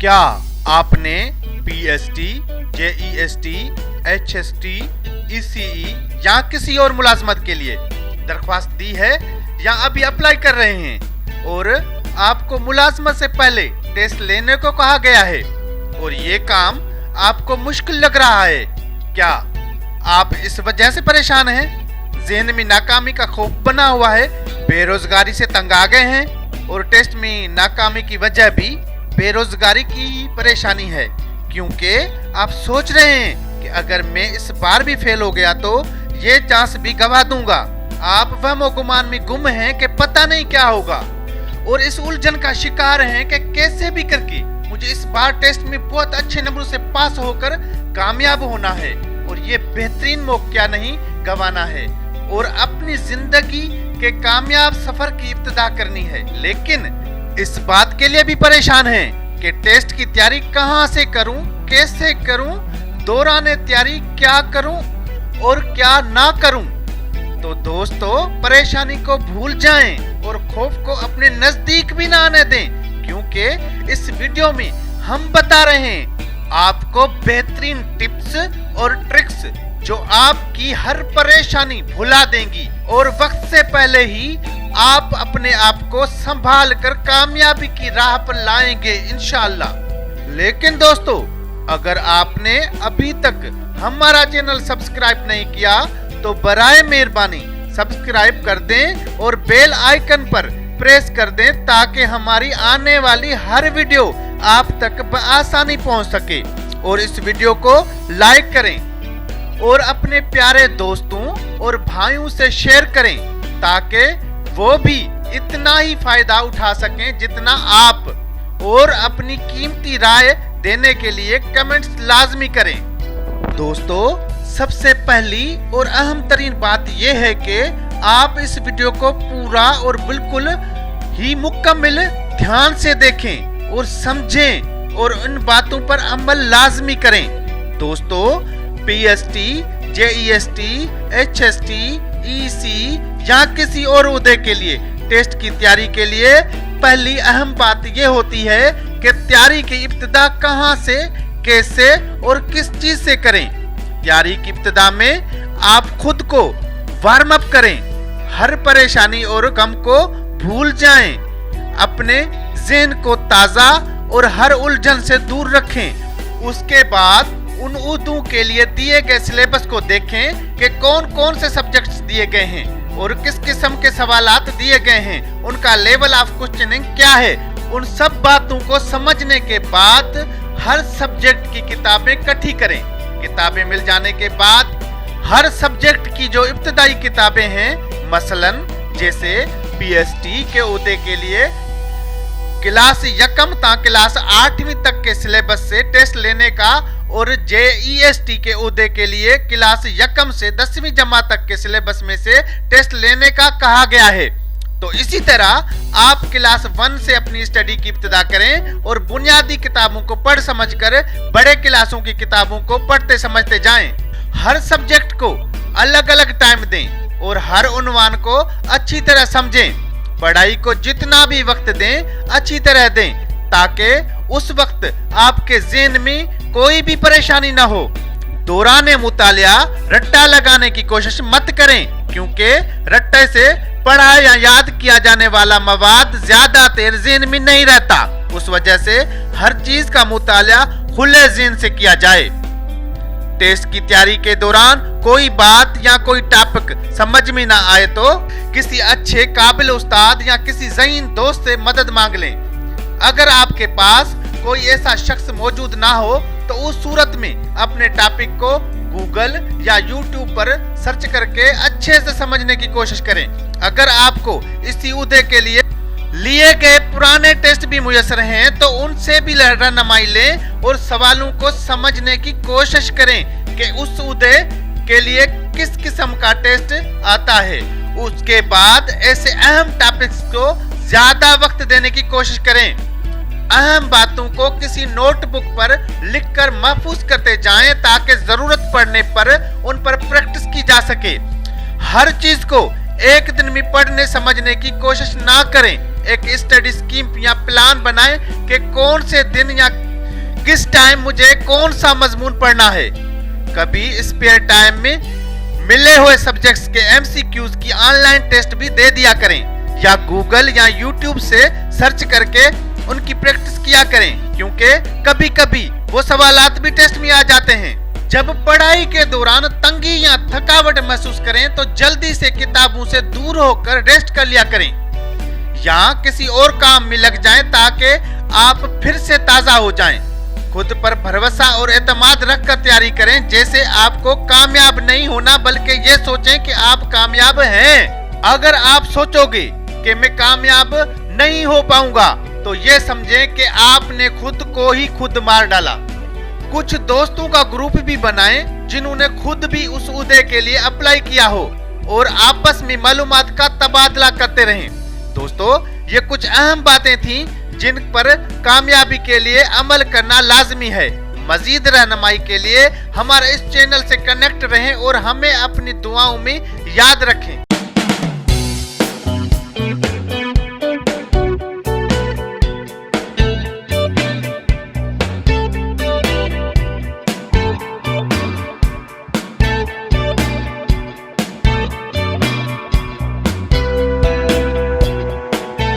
क्या आपने PST, JEST, HST, ECE या किसी और मुलाजमत के लिए दरख्वास्त दी है या अभी अप्लाई कर रहे हैं और आपको मुलाजमत से पहले टेस्ट लेने को कहा गया है और ये काम आपको मुश्किल लग रहा है? क्या आप इस वजह से परेशान हैं? ज़हन में नाकामी का खौफ बना हुआ है, बेरोजगारी से तंग आ गए हैं और टेस्ट में नाकामी की वजह भी बेरोजगारी की ही परेशानी है, क्योंकि आप सोच रहे हैं कि अगर मैं इस बार भी फेल हो गया तो ये चांस भी गवा दूंगा। आप वहमो गुमान में गुम हैं कि पता नहीं क्या होगा और इस उलझन का शिकार हैं कि कैसे भी करके मुझे इस बार टेस्ट में बहुत अच्छे नंबरों से पास होकर कामयाब होना है और ये बेहतरीन मौका नहीं गंवाना है और अपनी जिंदगी के कामयाब सफर की इब्तिदा करनी है। लेकिन इस बात के लिए भी परेशान हैं कि टेस्ट की तैयारी कहां से करूं, कैसे करूं, दौरान तैयारी क्या करूं और क्या ना करूं। तो दोस्तों, परेशानी को भूल जाएं और खौफ को अपने नजदीक भी ना आने दें, क्योंकि इस वीडियो में हम बता रहे हैं आपको बेहतरीन टिप्स और ट्रिक्स जो आपकी हर परेशानी भुला देंगी और वक्त से पहले ही आप अपने आप को संभाल कर कामयाबी की राह पर लाएंगे इंशाअल्लाह। लेकिन दोस्तों, अगर आपने अभी तक हमारा चैनल सब्सक्राइब नहीं किया तो बराए मेहरबानी सब्सक्राइब कर दें और बेल आइकन पर प्रेस कर दें ताकि हमारी आने वाली हर वीडियो आप तक आसानी पहुंच सके। और इस वीडियो को लाइक करें और अपने प्यारे दोस्तों और भाइयों से शेयर करें ताकि वो भी इतना ही फायदा उठा सकें जितना आप। और अपनी कीमती राय देने के लिए कमेंट्स लाजमी करें। दोस्तों, सबसे पहली और अहम तरीन बात यह है कि आप इस वीडियो को पूरा और बिल्कुल ही मुकम्मल ध्यान से देखें और समझें और इन बातों पर अमल लाजमी करें। दोस्तों, पीएसटी, जेईएसटी, एचएसटी, ईसी या किसी और ओहदे के लिए टेस्ट की तैयारी के लिए पहली अहम बात यह होती है कि तैयारी की इब्तिदा कहां से, कैसे और किस चीज से करें। तैयारी की इब्तिदा में आप खुद को वार्म अप करें, हर परेशानी और गम को भूल जाएं, अपने ज़हन को ताज़ा और हर उलझन से दूर रखें। उसके बाद उन उर्दू के लिए दिए गए सिलेबस को देखें कि कौन कौन से सब्जेक्ट्स दिए गए हैं और किस किस्म के सवालात दिए गए हैं, उनका लेवल ऑफ क्वेश्चनिंग क्या है। उन सब बातों को समझने के बाद हर सब्जेक्ट की किताबें इकट्ठी करें। किताबें मिल जाने के बाद हर सब्जेक्ट की जो इब्तिदाई किताबें हैं, मसलन जैसे पीएसटी के ओहदे के लिए क्लास यकम ता क्लास 8वीं तक के सिलेबस से टेस्ट लेने का और जेईएसटी के ओहदे के लिए क्लास यकम से 10वीं जमात तक के सिलेबस में से टेस्ट लेने का कहा गया है। तो इसी तरह आप क्लास 1 से अपनी स्टडी की इब्तिदा करें और बुनियादी किताबों को पढ़ समझकर बड़े क्लासों की किताबों को पढ़ते समझते जाएं। हर सब्जेक्ट को अलग अलग टाइम दें और हर उन्वान को अच्छी तरह समझें। पढ़ाई को जितना भी वक्त दें अच्छी तरह दें ताकि उस वक्त आपके ज़हन में कोई भी परेशानी ना हो। दौरान मुतालिया रट्टा लगाने की कोशिश मत करें, क्योंकि रट्टे से पढ़ा या याद किया जाने वाला मवाद ज्यादा देर ज़हन में नहीं रहता। उस वजह से हर चीज का मुतालिया खुले ज़हन से किया जाए। टेस्ट की तैयारी के दौरान कोई बात या कोई टॉपिक समझ में ना आए तो किसी अच्छे काबिल उस्ताद या किसी ज़हीन दोस्त से मदद मांग लें। अगर आपके पास कोई ऐसा शख्स मौजूद ना हो तो उस सूरत में अपने टॉपिक को गूगल या यूट्यूब पर सर्च करके अच्छे से समझने की कोशिश करें। अगर आपको इसी ओहदे के लिए गए पुराने टेस्ट भी मुयस्सर हैं तो उनसे भी रहनुमाई लें और सवालों को समझने की कोशिश करें कि उस ओहदे के लिए किस किस्म का टेस्ट आता है। उसके बाद ऐसे अहम टॉपिक्स को ज्यादा वक्त देने की कोशिश करें। अहम बातों को किसी नोटबुक पर लिखकर महफूज करते जाएं ताकि जरूरत पड़ने पर उन पर प्रैक्टिस की जा सके। हर चीज को एक दिन में पढ़ने समझने की कोशिश ना करें। एक स्टडी स्कीम या प्लान बनाएं कि कौन से दिन या किस टाइम मुझे कौन सा मजमून पढ़ना है। कभी स्पेयर टाइम में मिले हुए सब्जेक्ट्स के MCQs की ऑनलाइन टेस्ट भी दे दिया करें, या गूगल या यूट्यूब से सर्च करके उनकी प्रैक्टिस किया करें, क्योंकि कभी कभी वो सवालात भी टेस्ट में आ जाते हैं। जब पढ़ाई के दौरान तंगी या थकावट महसूस करें तो जल्दी से किताबों से दूर होकर रेस्ट कर लिया करें, या किसी और काम में लग जाएं ताकि आप फिर से ताजा हो जाएं। खुद पर भरोसा और एतमाद रखकर तैयारी करें, जैसे आपको कामयाब नहीं होना बल्कि ये सोचें कि आप कामयाब हैं। अगर आप सोचोगे कि मैं कामयाब नहीं हो पाऊंगा तो ये समझें कि आपने खुद को ही खुद मार डाला। कुछ दोस्तों का ग्रुप भी बनाएं जिन्होंने खुद भी उस उहदे के लिए अप्लाई किया हो और आपस में मालूमात का तबादला करते रहें। दोस्तों, ये कुछ अहम बातें थीं जिन पर कामयाबी के लिए अमल करना लाजमी है। मजीद रहनुमाई के लिए हमारे इस चैनल से कनेक्ट रहें और हमें अपनी दुआओं में याद रखें।